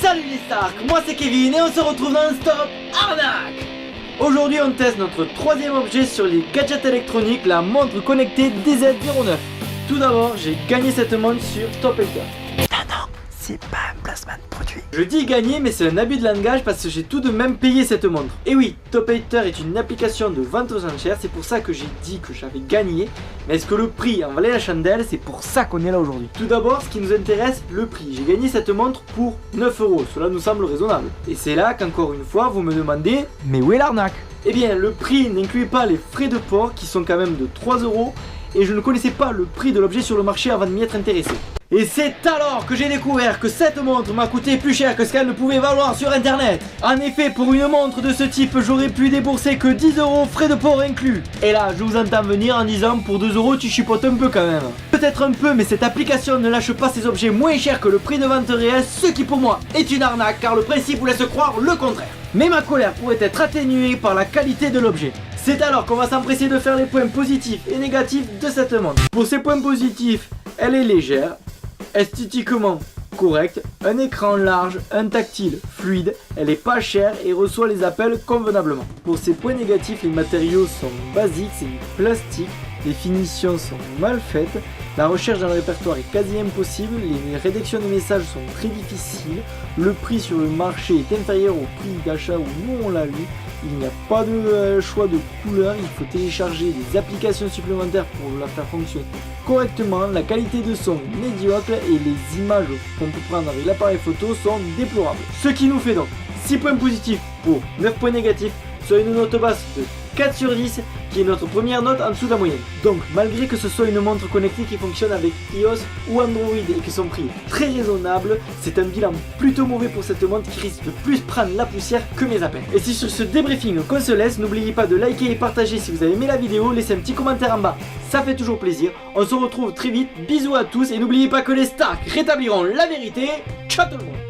Salut les Stark, moi c'est Kevin et on se retrouve dans Stop Arnaque. Aujourd'hui on teste notre troisième objet sur les gadgets électroniques, la montre connectée DZ09. Tout d'abord, j'ai gagné cette montre sur Topater. Non, c'est pas un placement de produit. Je dis gagner, mais c'est un abus de langage parce que j'ai tout de même payé cette montre. Et oui, Topater est une application de vente aux enchères, c'est pour ça que j'ai dit que j'avais gagné. Mais est-ce que le prix en valait la chandelle? C'est pour ça qu'on est là aujourd'hui. Tout d'abord, ce qui nous intéresse, le prix. J'ai gagné cette montre pour 9 €, cela nous semble raisonnable. Et c'est là qu'encore une fois, vous me demandez, mais où est l'arnaque? Eh bien, le prix n'incluait pas les frais de port qui sont quand même de 3 €. Et je ne connaissais pas le prix de l'objet sur le marché avant de m'y être intéressé. Et c'est alors que j'ai découvert que cette montre m'a coûté plus cher que ce qu'elle ne pouvait valoir sur internet. En effet, pour une montre de ce type, j'aurais pu débourser que 10 € frais de port inclus. Et là, je vous entends venir en disant pour 2 € tu chipotes un peu quand même. Peut-être un peu, mais cette application ne lâche pas ses objets moins chers que le prix de vente réel, ce qui pour moi est une arnaque car le principe vous laisse croire le contraire. Mais ma colère pourrait être atténuée par la qualité de l'objet. C'est alors qu'on va s'empresser de faire les points positifs et négatifs de cette montre. Pour ces points positifs, elle est légère, esthétiquement correcte, un écran large, un tactile fluide, elle est pas chère et reçoit les appels convenablement. Pour ces points négatifs, les matériaux sont basiques, c'est du plastique, les finitions sont mal faites, la recherche dans le répertoire est quasi impossible, les rédactions de messages sont très difficiles, le prix sur le marché est inférieur au prix d'achat où nous on l'a eu. Il n'y a pas de choix de couleur, il faut télécharger des applications supplémentaires pour la faire fonctionner correctement. La qualité de son est médiocre et les images qu'on peut prendre avec l'appareil photo sont déplorables. Ce qui nous fait donc 6 points positifs pour 9 points négatifs, soit une note basse de 4 sur 10 qui est notre première note en dessous de la moyenne. Donc malgré que ce soit une montre connectée qui fonctionne avec iOS ou Android et que son prix est très raisonnable, c'est un bilan plutôt mauvais pour cette montre qui risque de plus prendre la poussière que mes appels. Et c'est sur ce débriefing qu'on se laisse, n'oubliez pas de liker et partager si vous avez aimé la vidéo, laissez un petit commentaire en bas, ça fait toujours plaisir. On se retrouve très vite, bisous à tous et n'oubliez pas que les Stark rétabliront la vérité. Ciao tout le monde.